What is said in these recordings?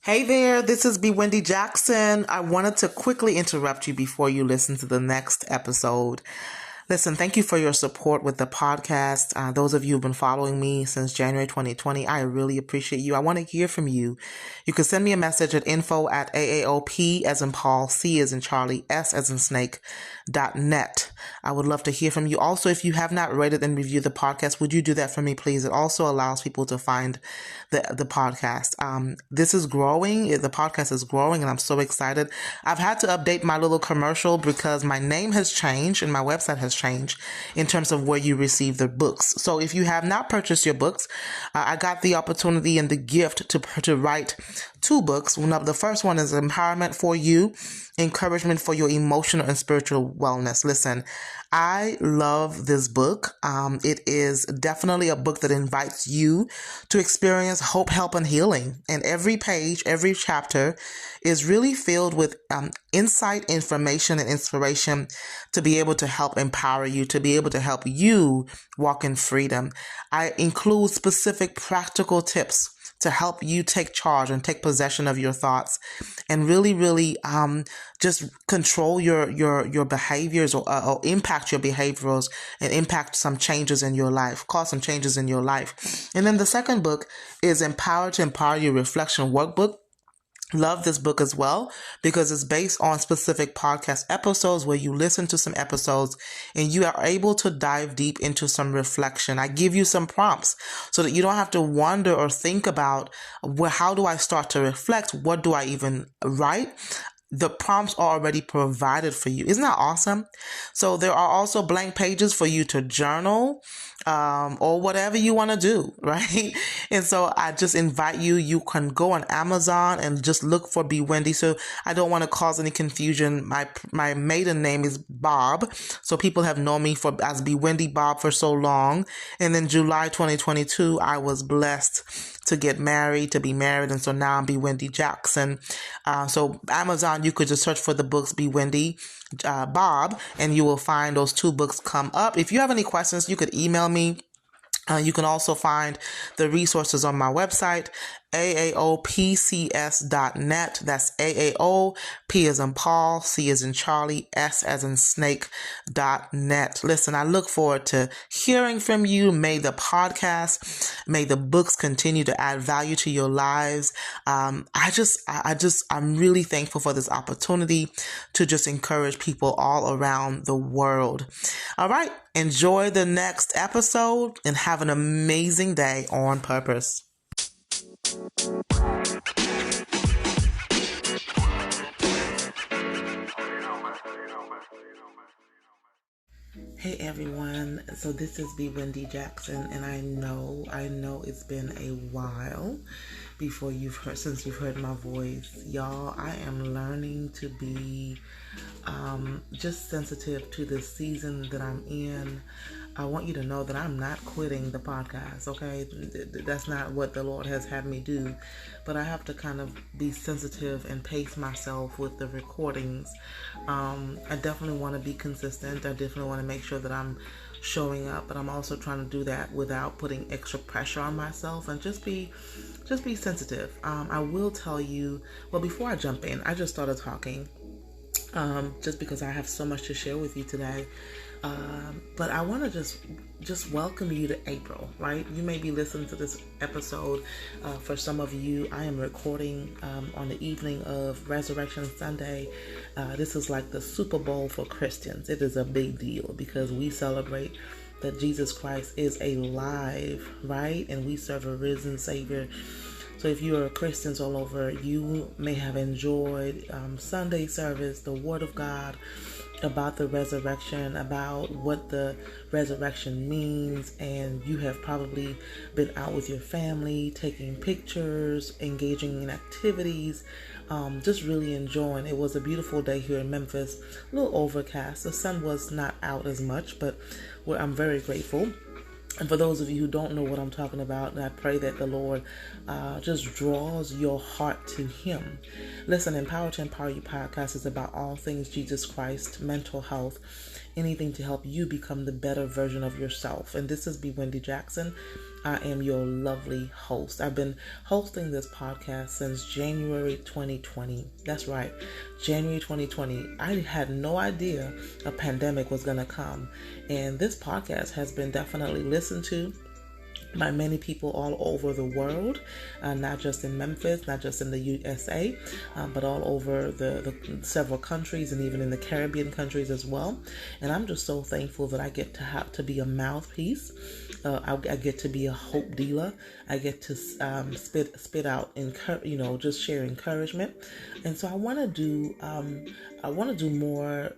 Hey there, this is B. Wendy Jackson. I wanted to quickly interrupt you before you listen to the next episode. Listen, thank you for your support with the podcast. Those of you who've been following me since January 2020, I really appreciate you. I want to hear from you. You can send me a message at info@AAOP as in Paul, C as in Charlie, S as in Snake.net. I would love to hear from you. Also, if you have not rated and reviewed the podcast, would you do that for me, please? It also allows people to find the podcast. This is growing. The podcast is growing and I'm so excited. I've had to update my little commercial because my name has changed and my website has changed in terms of where you receive the books. So if you have not purchased your books, I got the opportunity and the gift to write two books. The first one is Empowerment for You, Encouragement for Your Emotional and Spiritual Wellness. Listen, I love this book. It is definitely a book that invites you to experience hope, help, and healing. And every page, every chapter is really filled with insight, information, and inspiration to be able to help empower you, to be able to help you walk in freedom. I include specific practical tips to help you take charge and take possession of your thoughts and really just control your behaviors or impact your behaviors and impact some changes in your life, cause some changes in your life. And then the second book is Empower to Empower You Reflection Workbook. Love this book as well because it's based on specific podcast episodes where you listen to some episodes and you are able to dive deep into some reflection. I give you some prompts so that you don't have to wonder or think about, well, how do I start to reflect? What do I even write? The prompts are already provided for you. Isn't that awesome? So there are also blank pages for you to journal or whatever you want to do, right? And so I just invite you. You can go on Amazon and just look for B. Wendy. So I don't want to cause any confusion. My maiden name is Bob. So people have known me as B. Wendy Bob for so long. And then July 2022, I was blessed to be married. And so now I'm B. Wendy Jackson. So Amazon, you could just search for the books B. Wendy Bob, and you will find those two books come up. If you have any questions, you could email me. You can also find the resources on my website, AAOPCS.net. That's AAO, P as in Paul, C as in Charlie, S as in Snake.net. Listen, I look forward to hearing from you. May the the books continue to add value to your lives. I'm really thankful for this opportunity to just encourage people all around the world. All right. Enjoy the next episode and have an amazing day on purpose. Hey everyone, so this is B. Wendy Jackson, and I know it's been a while since you've heard my voice. Y'all, I am learning to be just sensitive to the season that I'm in. I want you to know that I'm not quitting the podcast, okay? That's not what the Lord has had me do. But I have to kind of be sensitive and pace myself with the recordings. I definitely want to be consistent. I definitely want to make sure that I'm showing up, but I'm also trying to do that without putting extra pressure on myself and just be sensitive. I will tell you, well, before I jump in, I just started talking just because I have so much to share with you today. But I want to just welcome you to April, right? You may be listening to this episode. For some of you, I am recording on the evening of Resurrection Sunday. This is like the Super Bowl for Christians. It is a big deal because we celebrate that Jesus Christ is alive, right? And we serve a risen Savior. So if you are Christians all over, you may have enjoyed Sunday service, the Word of God, about the resurrection, about what the resurrection means, and you have probably been out with your family, taking pictures, engaging in activities, just really enjoying. It was a beautiful day here in Memphis, a little overcast. The sun was not out as much, but I'm very grateful. And for those of you who don't know what I'm talking about, I pray that the Lord just draws your heart to Him. Listen, Empower to Empower You podcast is about all things Jesus Christ, mental health, anything to help you become the better version of yourself. And this is B. Wendy Jackson. I am your lovely host. I've been hosting this podcast since January 2020. That's right, January 2020. I had no idea a pandemic was going to come. And this podcast has been definitely listened to by many people all over the world, not just in Memphis, not just in the USA, but all over the several countries and even in the Caribbean countries as well. And I'm just so thankful that I get to have to be a mouthpiece. I get to be a hope dealer. I get to spit out, just share encouragement. And so I want to do more,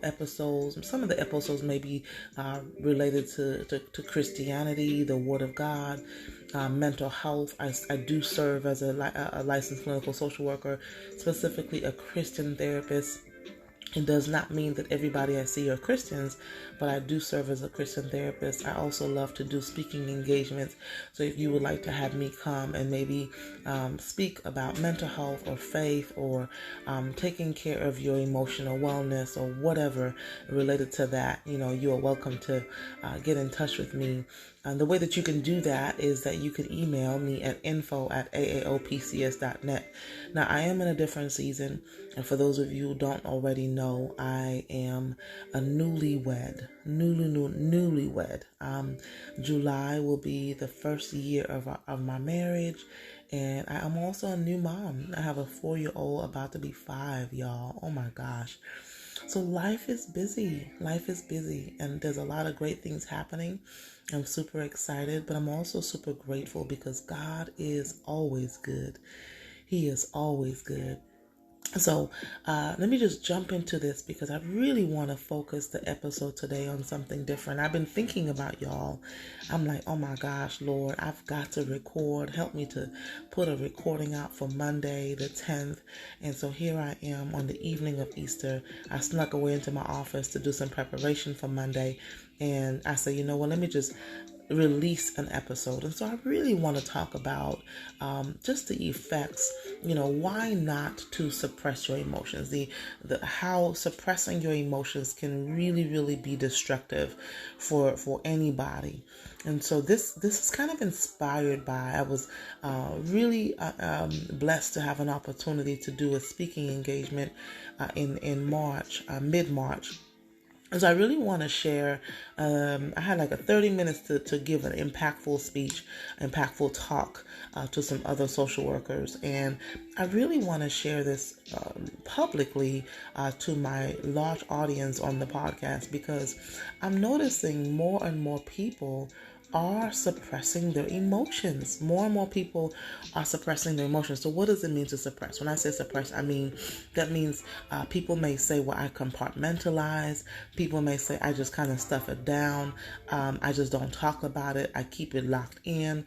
episodes. Some of the episodes may be related to Christianity, the Word of God, mental health. I do serve as a licensed clinical social worker, specifically a Christian therapist. It does not mean that everybody I see are Christians, but I do serve as a Christian therapist. I also love to do speaking engagements. So if you would like to have me come and maybe speak about mental health or faith or taking care of your emotional wellness or whatever related to that, you are welcome to get in touch with me. The way that you can do that is that you can email me at info@aaopcs.net. Now, I am in a different season, and for those of you who don't already know, I am a newlywed. July will be the first year of my marriage, and I am also a new mom. I have a 4-year-old about to be 5, y'all. Oh my gosh. So life is busy, and there's a lot of great things happening. I'm super excited, but I'm also super grateful because God is always good. He is always good. So let me just jump into this because I really want to focus the episode today on something different. I've been thinking about y'all. I'm like, oh my gosh, Lord, I've got to record. Help me to put a recording out for Monday the 10th. And so here I am on the evening of Easter. I snuck away into my office to do some preparation for Monday. And I said, let me just release an episode. And so I really want to talk about just the effects, why not to suppress your emotions, the how suppressing your emotions can really, really be destructive for anybody. And so this is kind of inspired by, I was really blessed to have an opportunity to do a speaking engagement in March, mid-March. And so I really want to share, I had like 30 minutes to give an impactful talk to some other social workers. And I really want to share this publicly to my large audience on the podcast because I'm noticing more and more people are suppressing their emotions. More and more people are suppressing their emotions. So what does it mean to suppress? When I say suppress, that means people may say, well, I compartmentalize. People may say, I just kind of stuff it down. I just don't talk about it. I keep it locked in.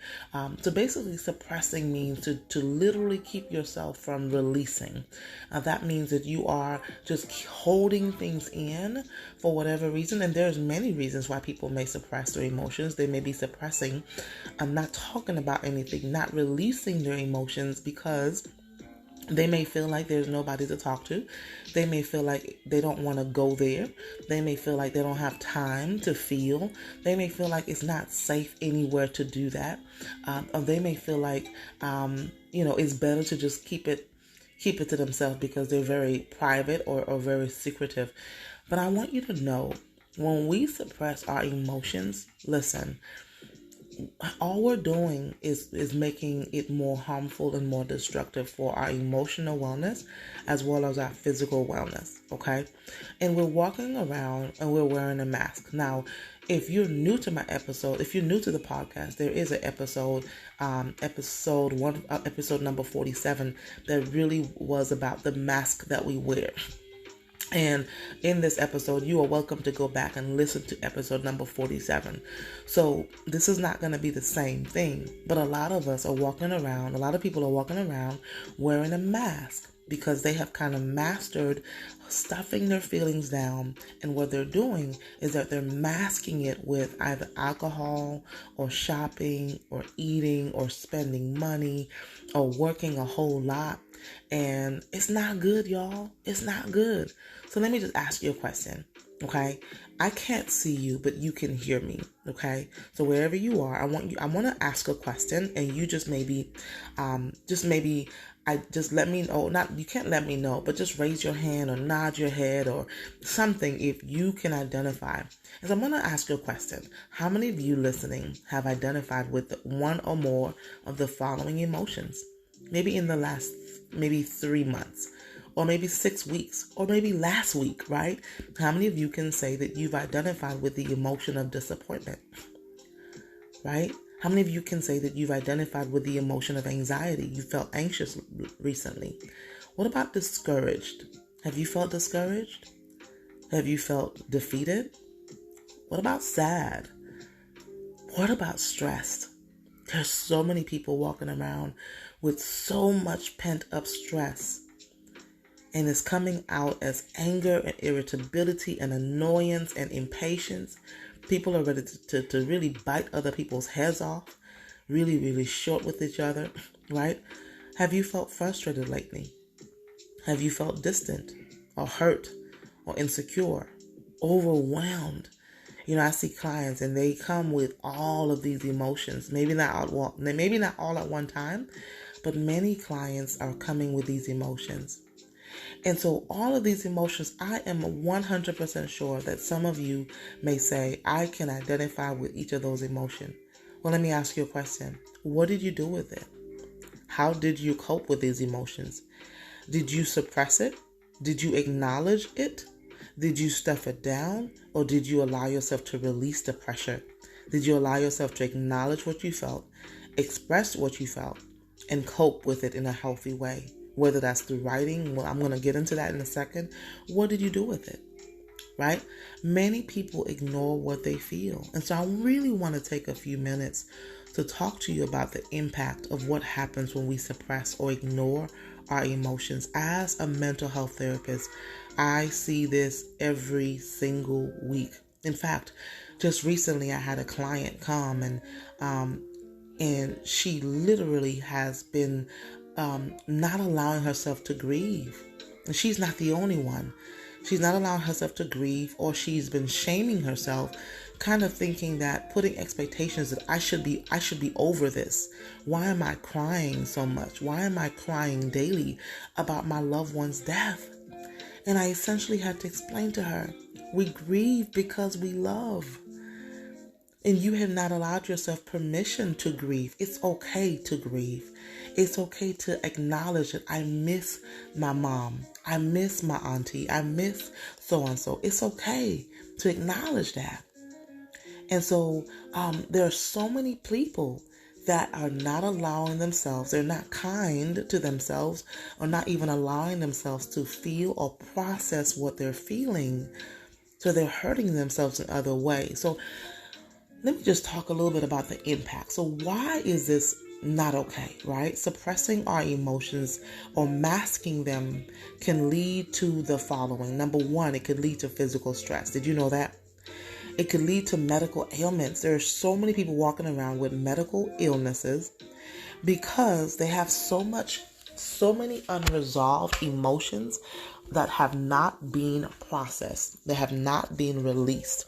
So basically suppressing means to literally keep yourself from releasing. That means that you are just holding things in for whatever reason. And there's many reasons why people may suppress their emotions. They may be suppressing, not talking about anything, not releasing their emotions because they may feel like there's nobody to talk to. They may feel like they don't want to go there. They may feel like they don't have time to feel. They may feel like it's not safe anywhere to do that. Or they may feel like, it's better to just keep it to themselves because they're very private or very secretive. But I want you to know, when we suppress our emotions, listen, all we're doing is making it more harmful and more destructive for our emotional wellness as well as our physical wellness, okay? And we're walking around and we're wearing a mask. Now, if you're new to my episode, if you're new to the podcast, there is an episode number 47 that really was about the mask that we wear. And in this episode, you are welcome to go back and listen to episode number 47. So this is not going to be the same thing, but a lot of people are walking around wearing a mask. because they have kind of mastered stuffing their feelings down. And what they're doing is that they're masking it with either alcohol or shopping or eating or spending money or working a whole lot. And it's not good, y'all. It's not good. So let me just ask you a question. Okay. I can't see you, but you can hear me. Okay. So wherever you are, I want to ask a question, and you just maybe let me know. Not, you can't let me know, but just raise your hand or nod your head or something if you can identify. And so I'm going to ask you a question. How many of you listening have identified with one or more of the following emotions? Maybe in the last, maybe 3 months, or maybe 6 weeks, or maybe last week, right? How many of you can say that you've identified with the emotion of disappointment, right? How many of you can say that you've identified with the emotion of anxiety? You felt anxious recently. What about discouraged? Have you felt discouraged? Have you felt defeated? What about sad? What about stressed? There's so many people walking around with so much pent-up stress, and it's coming out as anger and irritability and annoyance and impatience. People are ready to really bite other people's heads off, really, really short with each other, right? Have you felt frustrated lately? Have you felt distant or hurt or insecure, overwhelmed? You know, I see clients and they come with all of these emotions. Maybe not all at one time, but many clients are coming with these emotions. And so all of these emotions, I am 100% sure that some of you may say, I can identify with each of those emotions. Well, let me ask you a question. What did you do with it? How did you cope with these emotions? Did you suppress it? Did you acknowledge it? Did you stuff it down? Or did you allow yourself to release the pressure? Did you allow yourself to acknowledge what you felt, express what you felt, and cope with it in a healthy way? Whether that's through writing, well, I'm going to get into that in a second. What did you do with it? Right? Many people ignore what they feel. And so I really want to take a few minutes to talk to you about the impact of what happens when we suppress or ignore our emotions. As a mental health therapist, I see this every single week. In fact, just recently I had a client come and she literally has been not allowing herself to grieve. And she's not the only one. She's not allowing herself to grieve, or she's been shaming herself, kind of thinking that, putting expectations that I should be over this. Why am I crying so much? Why am I crying daily about my loved one's death? And I essentially had to explain to her, we grieve because we love. And you have not allowed yourself permission to grieve. It's okay to grieve. It's okay to acknowledge that I miss my mom. I miss my auntie. I miss so-and-so. It's okay to acknowledge that. And so there are so many people that are not allowing themselves, they're not kind to themselves, or not even allowing themselves to feel or process what they're feeling. So they're hurting themselves in other ways. So let me just talk a little bit about the impact. So why is this not okay, right? Suppressing our emotions or masking them can lead to the following. Number one, it could lead to physical stress. Did you know that? It could lead to medical ailments. There are so many people walking around with medical illnesses because they have so many unresolved emotions that have not been processed. They have not been released.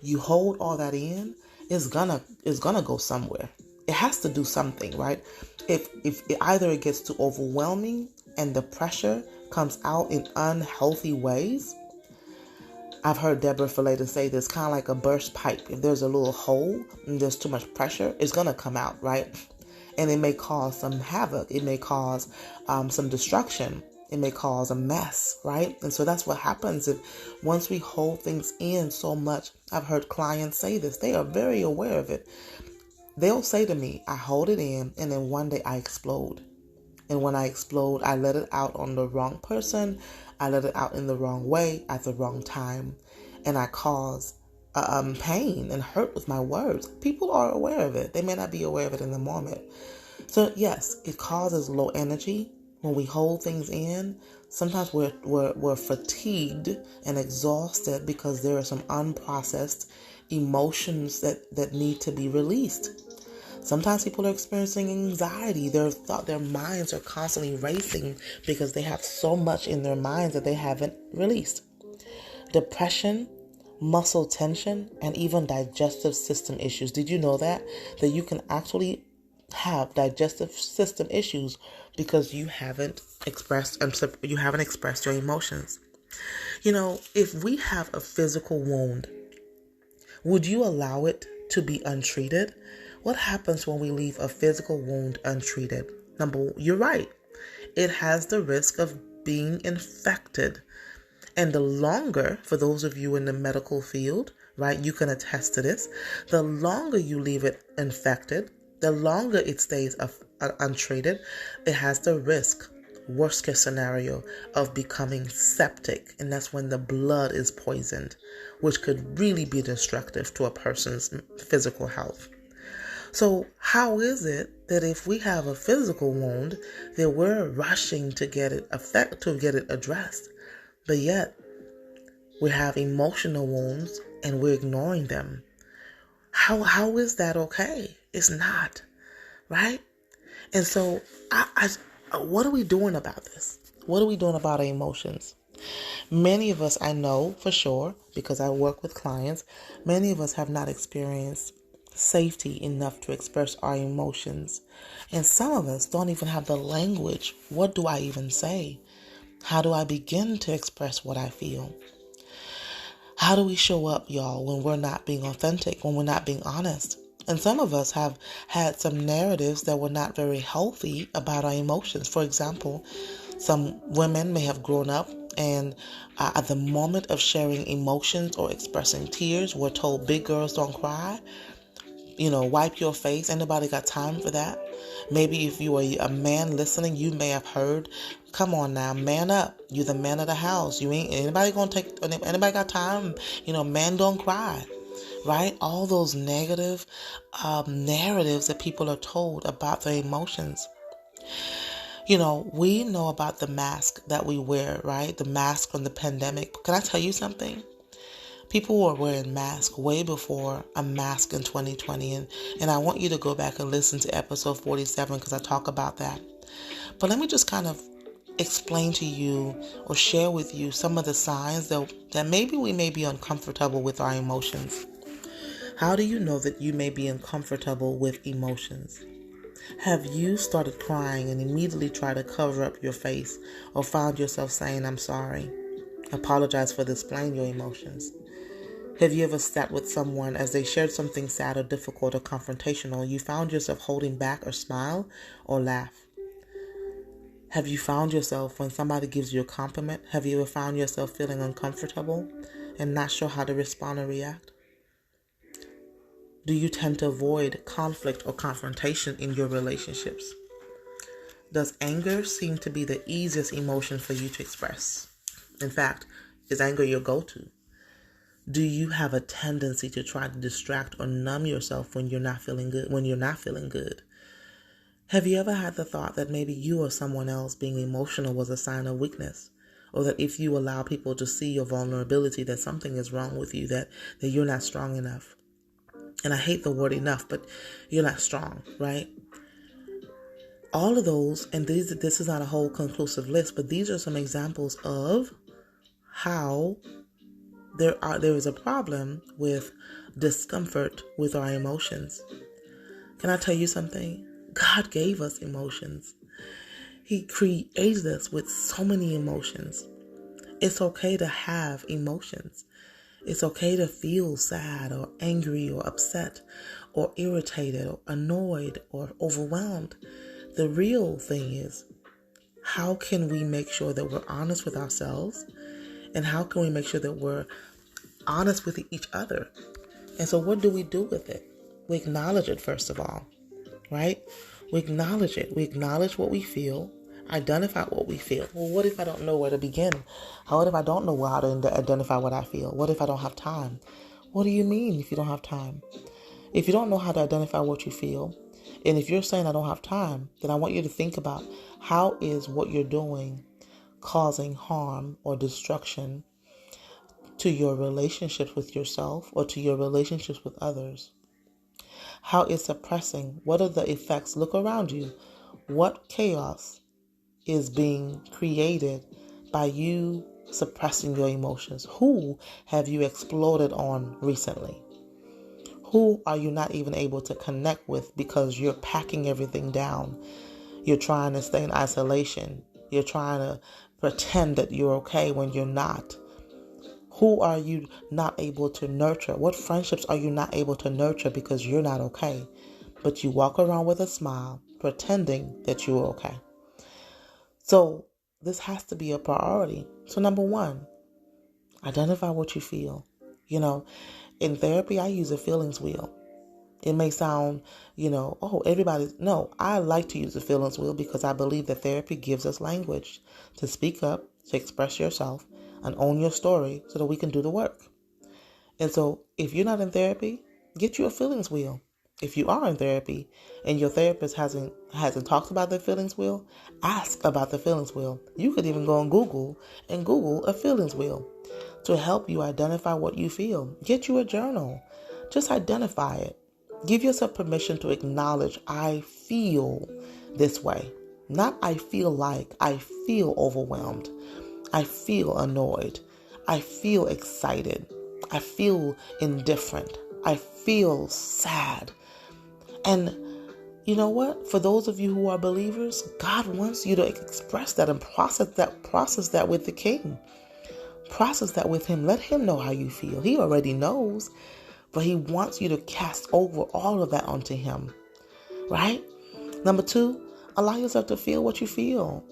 You hold all that in, it's gonna go somewhere. It has to do something, right? If either it gets too overwhelming and the pressure comes out in unhealthy ways. I've heard Deborah Fileta say this, kind of like a burst pipe. If there's a little hole and there's too much pressure, it's gonna come out, right? And it may cause some havoc. It may cause some destruction. It may cause a mess, right? And so that's what happens if once we hold things in so much. I've heard clients say this. They are very aware of it. They'll say to me, I hold it in, and then one day I explode. And when I explode, I let it out on the wrong person. I let it out in the wrong way at the wrong time. And I cause pain and hurt with my words. People are aware of it. They may not be aware of it in the moment. So yes, it causes low energy. when we hold things in, sometimes we're fatigued and exhausted because there are some unprocessed emotions that need to be released. Sometimes people are experiencing anxiety. Their minds are constantly racing because they have so much in their minds that they haven't released. Depression, muscle tension, and even digestive system issues. Did you know that you can actually have digestive system issues because you haven't expressed your emotions? If we have a physical wound, would you allow it to be untreated? What happens when we leave a physical wound untreated? You're right. It has the risk of being infected. And the longer, for those of you in the medical field, right, you can attest to this, the longer you leave it infected, the longer it stays untreated, it has the risk, worst case scenario, of becoming septic. And that's when the blood is poisoned, which could really be destructive to a person's physical health. So how is it that if we have a physical wound, that we're rushing to get it addressed, but yet we have emotional wounds and we're ignoring them? How is that okay? It's not, right? And so what are we doing about this? What are we doing about our emotions? Many of us, I know for sure, because I work with clients, many of us have not experienced safety enough to express our emotions. And some of us don't even have the language. What do I even say? How do I begin to express what I feel? How do we show up, y'all, when we're not being authentic, when we're not being honest? And some of us have had some narratives that were not very healthy about our emotions. For example, some women may have grown up and at the moment of sharing emotions or expressing tears, we're told big girls don't cry. Wipe your face. Anybody got time for that? Maybe if you are a man listening, you may have heard, come on now, man up. You're the man of the house. Anybody got time? Men don't cry, right? All those negative narratives that people are told about their emotions. We know about the mask that we wear, right? The mask from the pandemic. Can I tell you something? People were wearing masks way before a mask in 2020. And I want you to go back and listen to episode 47 because I talk about that. But let me just kind of explain to you or share with you some of the signs that maybe we may be uncomfortable with our emotions. How do you know that you may be uncomfortable with emotions? Have you started crying and immediately tried to cover up your face or found yourself saying, I'm sorry, apologize for displaying your emotions? Have you ever sat with someone as they shared something sad or difficult or confrontational? You found yourself holding back or smile or laugh? Have you found yourself, when somebody gives you a compliment, have you ever found yourself feeling uncomfortable and not sure how to respond or react? Do you tend to avoid conflict or confrontation in your relationships? Does anger seem to be the easiest emotion for you to express? In fact, is anger your go-to? Do you have a tendency to try to distract or numb yourself when you're not feeling good? Have you ever had the thought that maybe you or someone else being emotional was a sign of weakness? Or that if you allow people to see your vulnerability, that something is wrong with you, that you're not strong enough? And I hate the word enough, but you're not strong, right? All of those, and this is not a whole conclusive list, but these are some examples of how there is a problem with discomfort with our emotions. Can I tell you something? God gave us emotions. He created us with so many emotions. It's okay to have emotions. It's okay to feel sad or angry or upset or irritated or annoyed or overwhelmed. The real thing is, how can we make sure that we're honest with ourselves? And how can we make sure that we're honest with each other? And so what do we do with it? We acknowledge it, first of all, right? We acknowledge it. We acknowledge what we feel, identify what we feel. Well, what if I don't know where to begin? What if I don't know how to identify what I feel? What if I don't have time? What do you mean if you don't have time? If you don't know how to identify what you feel, And if you're saying I don't have time, then I want you to think about how is what you're doing causing harm or destruction to your relationships with yourself or to your relationships with others. How is suppressing? What are the effects? Look around you. What chaos is being created by you suppressing your emotions? Who have you exploded on recently? Who are you not even able to connect with because you're packing everything down? You're trying to stay in isolation. You're trying to pretend that you're okay when you're not. Who are you not able to nurture? What friendships are you not able to nurture because you're not okay? But you walk around with a smile, pretending that you're okay. So this has to be a priority. So number one, identify what you feel. In therapy, I use a feelings wheel. It may sound, no, I like to use the feelings wheel because I believe that therapy gives us language to speak up, to express yourself, and own your story so that we can do the work. And so if you're not in therapy, get you a feelings wheel. If you are in therapy and your therapist hasn't talked about the feelings wheel, ask about the feelings wheel. You could even go on Google and Google a feelings wheel to help you identify what you feel. Get you a journal. Just identify it. Give yourself permission to acknowledge, I feel this way. Not I feel like, I feel overwhelmed. I feel annoyed. I feel excited. I feel indifferent. I feel sad. And you know what? For those of you who are believers, God wants you to express that and process that with the King. Process that with Him. Let Him know how you feel. He already knows. But He wants you to cast over all of that onto Him. Right? Number two, allow yourself to feel what you feel.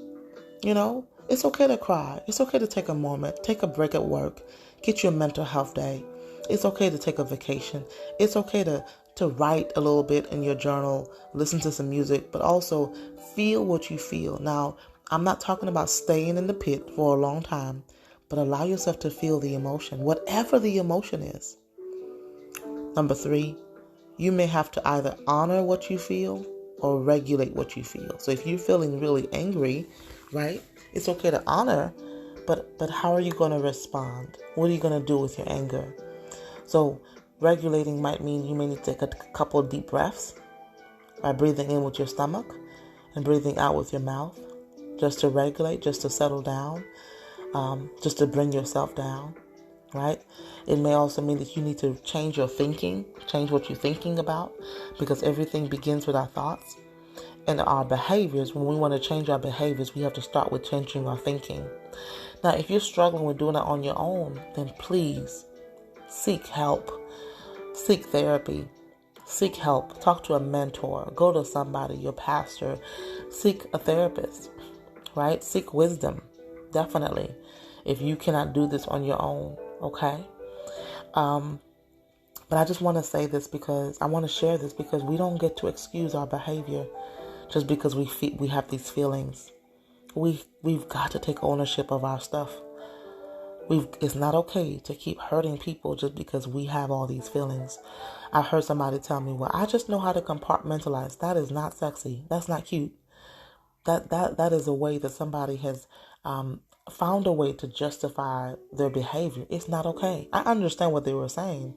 It's okay to cry. It's okay to take a moment. Take a break at work. Get your mental health day. It's okay to take a vacation. It's okay to write a little bit in your journal. Listen to some music. But also feel what you feel. Now, I'm not talking about staying in the pit for a long time. But allow yourself to feel the emotion. Whatever the emotion is. Number three, you may have to either honor what you feel or regulate what you feel. So if you're feeling really angry, right, it's okay to honor, but how are you going to respond? What are you going to do with your anger? So regulating might mean you may need to take a couple of deep breaths by breathing in with your stomach and breathing out with your mouth, just to regulate, just to settle down, just to bring yourself down. Right? It may also mean that you need to change your thinking, change what you're thinking about, because everything begins with our thoughts and our behaviors. When we want to change our behaviors, we have to start with changing our thinking. Now, if you're struggling with doing that on your own, then please seek help, seek therapy, seek help, talk to a mentor, go to somebody, your pastor, seek a therapist, right? Seek wisdom, definitely, if you cannot do this on your own. Okay. But I just want to say this because I want to share this because we don't get to excuse our behavior just because we have these feelings. We've got to take ownership of our stuff. It's not okay to keep hurting people just because we have all these feelings. I heard somebody tell me, well, I just know how to compartmentalize. That is not sexy. That's not cute. That is a way that somebody has, found a way to justify their behavior. It's not okay. I understand what they were saying.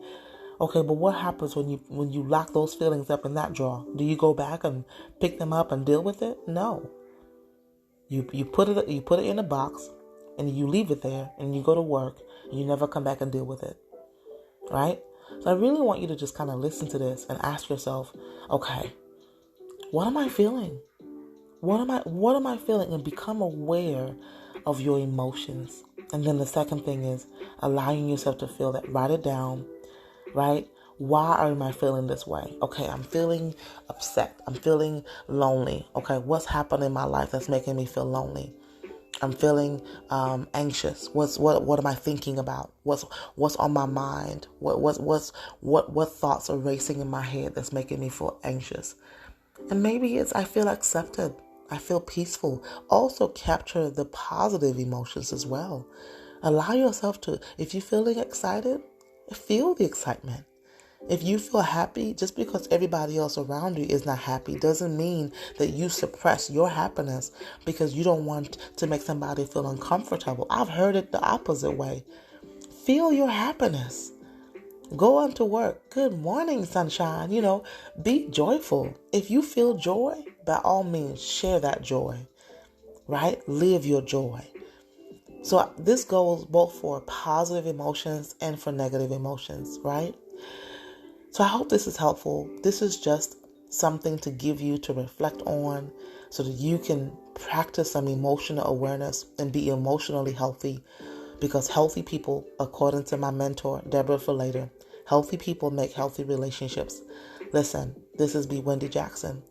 Okay, but what happens when you lock those feelings up in that drawer? Do you go back and pick them up and deal with it? No. You put it in a box and you leave it there and you go to work and you never come back and deal with it. Right? So I really want you to just kind of listen to this and ask yourself, okay, what am I feeling? What am I feeling? And become aware of your emotions. And then the second thing is allowing yourself to feel that. Write it down, right? Why am I feeling this way? Okay, I'm feeling upset. I'm feeling lonely. Okay, what's happening in my life that's making me feel lonely? I'm feeling anxious. What am I thinking about? What's on my mind? What thoughts are racing in my head that's making me feel anxious? And maybe it's I feel accepted. I feel peaceful. Also capture the positive emotions as well. Allow yourself to, if you're feeling excited, feel the excitement. If you feel happy, just because everybody else around you is not happy doesn't mean that you suppress your happiness because you don't want to make somebody feel uncomfortable. I've heard it the opposite way. Feel your happiness. Go on to work. Good morning, sunshine. Be joyful. If you feel joy, by all means, share that joy, right? Live your joy. So this goes both for positive emotions and for negative emotions, right? So I hope this is helpful. This is just something to give you to reflect on so that you can practice some emotional awareness and be emotionally healthy. Because healthy people, according to my mentor, Deborah Falater, healthy people make healthy relationships. Listen, this is B. Wendy Jackson.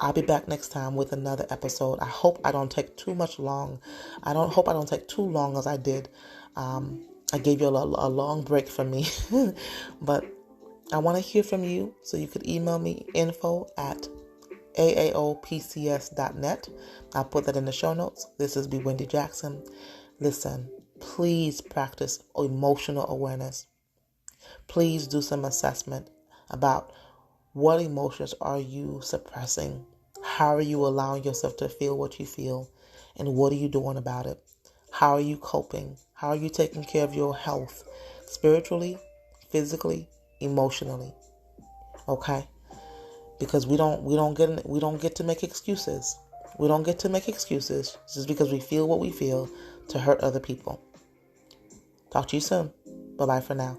I'll be back next time with another episode. I hope I don't take too long. I hope I don't take too long as I did. I gave you a long break from me. But I want to hear from you, so you could email me info@aaopcs.net. I'll put that in the show notes. This is B. Wendy Jackson. Listen, please practice emotional awareness. Please do some assessment about what emotions are you suppressing? How are you allowing yourself to feel what you feel? And what are you doing about it? How are you coping? How are you taking care of your health? Spiritually, physically, emotionally. Okay? Because we don't get to make excuses. We don't get to make excuses just because we feel what we feel to hurt other people. Talk to you soon. Bye-bye for now.